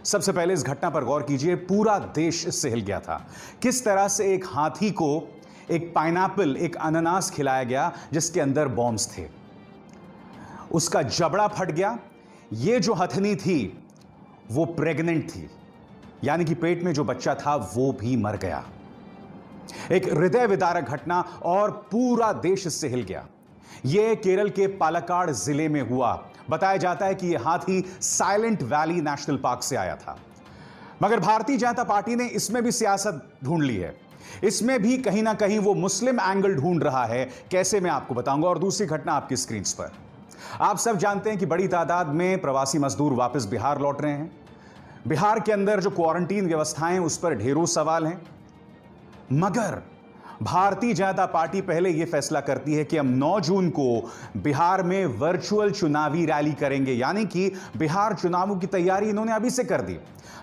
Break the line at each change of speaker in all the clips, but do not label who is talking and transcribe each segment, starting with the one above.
सबसे पहले इस घटना पर गौर कीजिए। पूरा देश इससे हिल गया था। किस तरह से एक हाथी को एक पाइनएप्पल, एक अनानास खिलाया गया जिसके अंदर बॉम्ब्स थे। उसका जबड़ा फट गया। यह जो हथनी थी वो प्रेग्नेंट थी, यानी कि पेट में जो बच्चा था वो भी मर गया। एक हृदय विदारक घटना और पूरा देश इससे हिल गया। यह केरल के पालक्काड़ जिले में हुआ। बताया जाता है कि यह हाथी साइलेंट वैली नेशनल पार्क से आया था। मगर भारतीय जनता पार्टी ने इसमें भी सियासत ढूंढ ली है। इसमें भी कहीं ना कहीं वो मुस्लिम एंगल ढूंढ रहा है। कैसे, मैं आपको बताऊंगा। और दूसरी घटना आपकी स्क्रीन पर। आप सब जानते हैं कि बड़ी तादाद में प्रवासी मजदूर वापस बिहार लौट रहे हैं। बिहार के अंदर जो क्वारंटीन व्यवस्थाएं, उस पर ढेरों सवाल हैं। मगर भारतीय जनता पार्टी पहले यह फैसला करती है कि हम 9 जून को बिहार में वर्चुअल चुनावी रैली करेंगे, यानी कि बिहार चुनावों की तैयारी इन्होंने अभी से कर दी।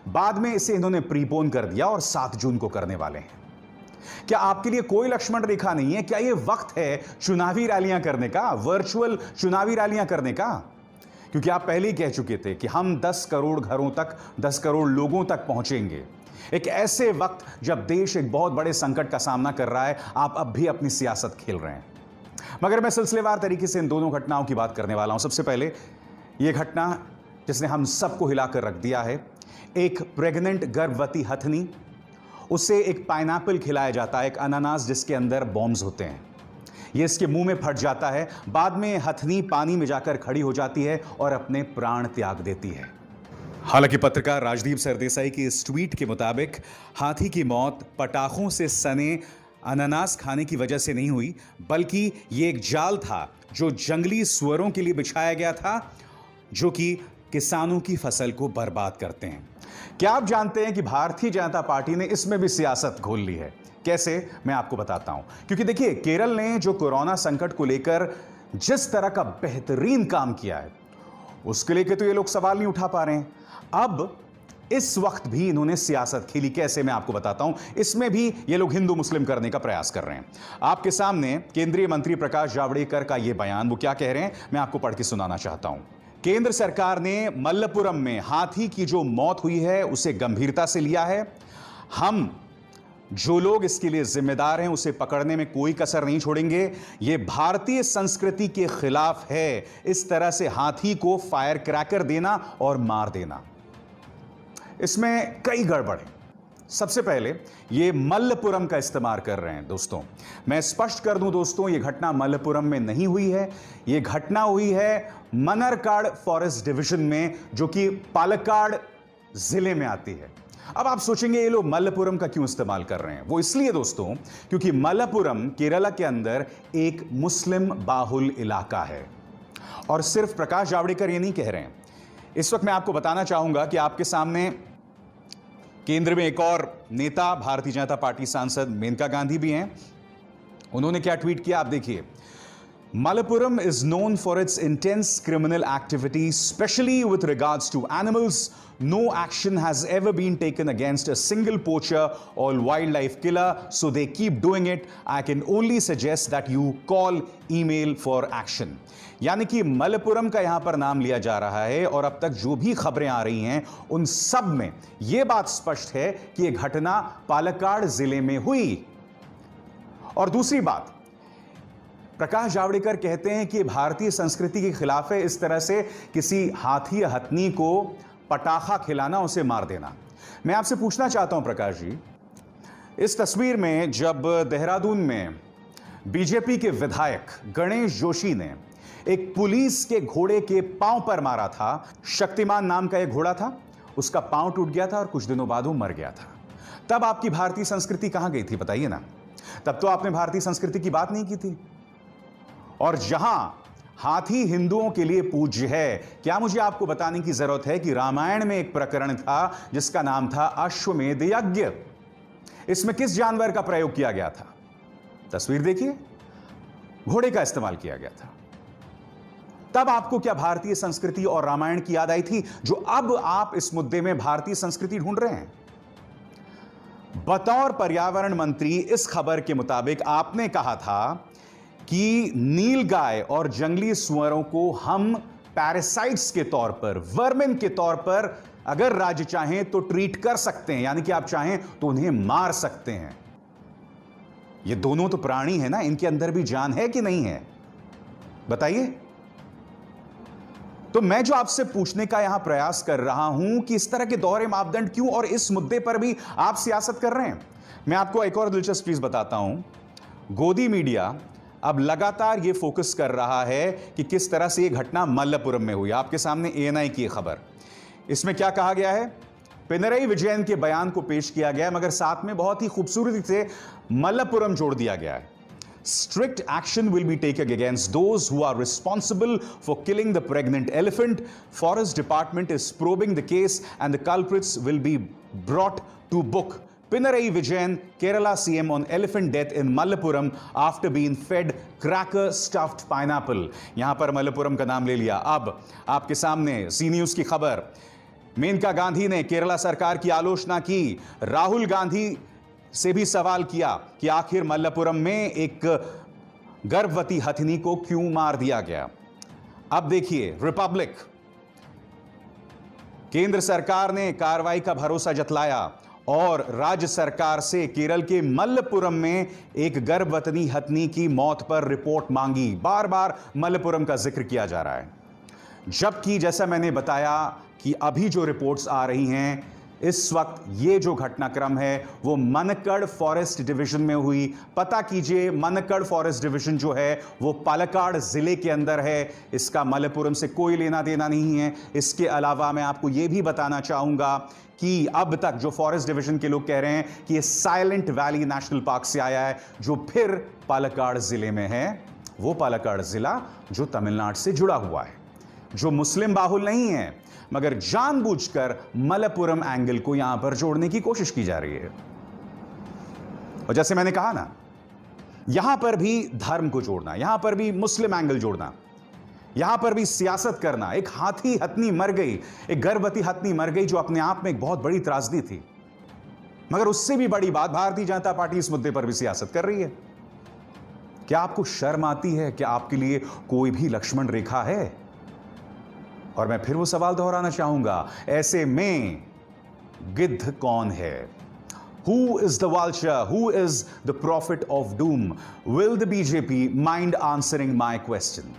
बाद में इसे इन्होंने प्रीपोन कर दिया और 7 जून को करने वाले हैं। क्या आपके लिए कोई लक्ष्मण रेखा नहीं है? क्या यह वक्त है चुनावी रैलियां करने का, वर्चुअल चुनावी रैलियां करने का? क्योंकि आप पहले ही कह चुके थे कि हम 10 करोड़ घरों तक, 10 करोड़ लोगों तक पहुंचेंगे। एक ऐसे वक्त जब देश एक बहुत बड़े संकट का सामना कर रहा है, आप अब भी अपनी सियासत खेल रहे हैं। मगर मैं सिलसिलेवार तरीके से इन दोनों घटनाओं की बात करने वाला हूं। सबसे पहले यह घटना जिसने हम सबको हिलाकर रख दिया है। एक प्रेग्नेंट गर्भवती हथनी, उसे एक पाइनएप्पल खिलाया जाता है, एक अनानास जिसके अंदर बॉम्ब्स होते हैं। यह इसके मुंह में फट जाता है। बाद में हथनी पानी में जाकर खड़ी हो जाती है और अपने प्राण त्याग देती है। हालांकि पत्रकार राजदीप सरदेसाई के इस ट्वीट के मुताबिक हाथी की मौत पटाखों से सने अनानास खाने की वजह से नहीं हुई, बल्कि यह एक जाल था जो जंगली सुअरों के लिए बिछाया गया था, जो कि किसानों की फसल को बर्बाद करते हैं। क्या आप जानते हैं कि भारतीय जनता पार्टी ने इसमें भी सियासत घोल ली है? कैसे, मैं आपको बताता हूं। क्योंकि देखिए, केरल ने जो कोरोना संकट को लेकर जिस तरह का बेहतरीन काम किया है, उसके लेकर तो ये लोग सवाल नहीं उठा पा रहे हैं। अब इस वक्त भी इन्होंने सियासत खेली। कैसे, मैं आपको बताता हूं। इसमें भी ये लोग हिंदू मुस्लिम करने का प्रयास कर रहे हैं। आपके सामने केंद्रीय मंत्री प्रकाश जावड़ेकर का यह बयान, वो क्या कह रहे हैं, मैं आपको पढ़ के सुनाना चाहता हूं। केंद्र सरकार ने मल्लपुरम में हाथी की जो मौत हुई है उसे गंभीरता से लिया है। हम जो लोग इसके लिए जिम्मेदार हैं उसे पकड़ने में कोई कसर नहीं छोड़ेंगे। यह भारतीय संस्कृति के खिलाफ है, इस तरह से हाथी को फायर क्रैकर देना और मार देना। इसमें कई गड़बड़ है। सबसे पहले ये मल्लपुरम का इस्तेमाल कर रहे हैं। दोस्तों, मैं स्पष्ट कर दूं दोस्तों, यह घटना मल्लपुरम में नहीं हुई है। यह घटना हुई है मनरकाड़ फॉरेस्ट डिवीजन में, जो कि पालक्काड़ जिले में आती है। अब आप सोचेंगे ये लोग मल्लपुरम का क्यों इस्तेमाल कर रहे हैं? वो इसलिए दोस्तों, क्योंकि मल्लपुरम केरला के अंदर एक मुस्लिम बाहुल इलाका है। और सिर्फ प्रकाश जावड़ेकर ये नहीं कह रहे हैं। इस वक्त मैं आपको बताना चाहूंगा कि आपके सामने केंद्र में एक और नेता, भारतीय जनता पार्टी सांसद मेनका गांधी भी हैं। उन्होंने क्या ट्वीट किया, आप देखिए। Malappuram is known for its intense criminal activity, especially with regards to animals. No action has ever been taken against a single poacher or wildlife killer, so they keep doing it. I can only suggest that you call, email for action. यानी कि मलप्पुरम का यहां पर नाम लिया जा रहा है और अब तक जो भी खबरें आ रही हैं उन सब में यह बात स्पष्ट है कि यह घटना पालक्काड़ जिले में हुई। और दूसरी बात, प्रकाश जावड़ेकर कहते हैं कि भारतीय संस्कृति के खिलाफ है इस तरह से किसी हाथी या हथनी को पटाखा खिलाना, उसे मार देना। मैं आपसे पूछना चाहता हूं प्रकाश जी, इस तस्वीर में जब देहरादून में बीजेपी के विधायक गणेश जोशी ने एक पुलिस के घोड़े के पांव पर मारा था, शक्तिमान नाम का एक घोड़ा था, उसका पांव टूट गया था और कुछ दिनों बाद वो मर गया था। तब आपकी भारतीय संस्कृति कहां गई थी, बताइए ना। तब तो आपने भारतीय संस्कृति की बात नहीं की थी। और जहां हाथी हिंदुओं के लिए पूज्य है, क्या मुझे आपको बताने की जरूरत है कि रामायण में एक प्रकरण था जिसका नाम था अश्वमेध यज्ञ। इसमें किस जानवर का प्रयोग किया गया था? तस्वीर देखिए, घोड़े का इस्तेमाल किया गया था। तब आपको क्या भारतीय संस्कृति और रामायण की याद आई थी, जो अब आप इस मुद्दे में भारतीय संस्कृति ढूंढ रहे हैं? बतौर पर्यावरण मंत्री इस खबर के मुताबिक आपने कहा था कि नीलगाय और जंगली सुअरों को हम पैरासाइट्स के तौर पर, वर्मिन के तौर पर अगर राज्य चाहें तो ट्रीट कर सकते हैं, यानी कि आप चाहें तो उन्हें मार सकते हैं। ये दोनों तो प्राणी है ना, इनके अंदर भी जान है कि नहीं है? बताइए। तो मैं जो आपसे पूछने का यहां प्रयास कर रहा हूं कि इस तरह के दोहरे मापदंड क्यों और इस मुद्दे पर भी आप सियासत कर रहे हैं। मैं आपको एक और दिलचस्प चीज बताता हूं। गोदी मीडिया अब लगातार यह फोकस कर रहा है कि किस तरह से यह घटना मल्लपुरम में हुई। आपके सामने एएनआई की खबर, इसमें क्या कहा गया है? पिनरई विजयन के बयान को पेश किया गया है, मगर साथ में बहुत ही खूबसूरती से मल्लपुरम जोड़ दिया गया है। Strict action will be taken against those who are responsible for killing the pregnant elephant. Forest Department is probing the case and the culprits will be brought to book. Pinarayi Vijayan, Kerala CM on elephant death in Malappuram after being fed cracker stuffed pineapple. यहां पर मल्लपुरम का नाम ले लिया। अब आपके सामने सी news की खबर। मेनका गांधी ने केरला सरकार की आलोचना की। राहुल गांधी से भी सवाल किया कि आखिर मल्लपुरम में एक गर्भवती हथिनी को क्यों मार दिया गया। अब देखिए रिपब्लिक, केंद्र सरकार ने कार्रवाई का भरोसा जतलाया और राज्य सरकार से केरल के मल्लपुरम में एक गर्भवती हथिनी की मौत पर रिपोर्ट मांगी। बार बार मल्लपुरम का जिक्र किया जा रहा है, जबकि जैसा मैंने बताया कि अभी जो रिपोर्ट्स आ रही हैं, इस वक्त ये जो घटनाक्रम है वो मनक्कड़ फॉरेस्ट डिवीजन में हुई। पता कीजिए, मनक्कड़ फॉरेस्ट डिवीजन जो है वो पालक्काड़ जिले के अंदर है। इसका मल्लपुरम से कोई लेना देना नहीं है। इसके अलावा मैं आपको ये भी बताना चाहूंगा कि अब तक जो फॉरेस्ट डिवीजन के लोग कह रहे हैं कि ये साइलेंट वैली नेशनल पार्क से आया है, जो फिर पालक्काड़ जिले में है। वो पालक्काड़ जिला जो तमिलनाडु से जुड़ा हुआ है, जो मुस्लिम बाहुल नहीं है, मगर जानबूझकर मल्लपुरम एंगल को यहां पर जोड़ने की कोशिश की जा रही है। और जैसे मैंने कहा ना, यहां पर भी धर्म को जोड़ना, यहां पर भी मुस्लिम एंगल जोड़ना, यहां पर भी सियासत करना। एक हाथी हथनी मर गई, एक गर्भवती हथनी मर गई, जो अपने आप में एक बहुत बड़ी त्रासदी थी। मगर उससे भी बड़ी बात, भारतीय जनता पार्टी इस मुद्दे पर भी सियासत कर रही है। क्या आपको शर्म आती है? क्या आपके लिए कोई भी लक्ष्मण रेखा है? और मैं फिर वो सवाल दोहराना चाहूंगा, ऐसे में गिद्ध कौन है? Who is the vulture? Who is the prophet of doom? Will the BJP mind answering my question?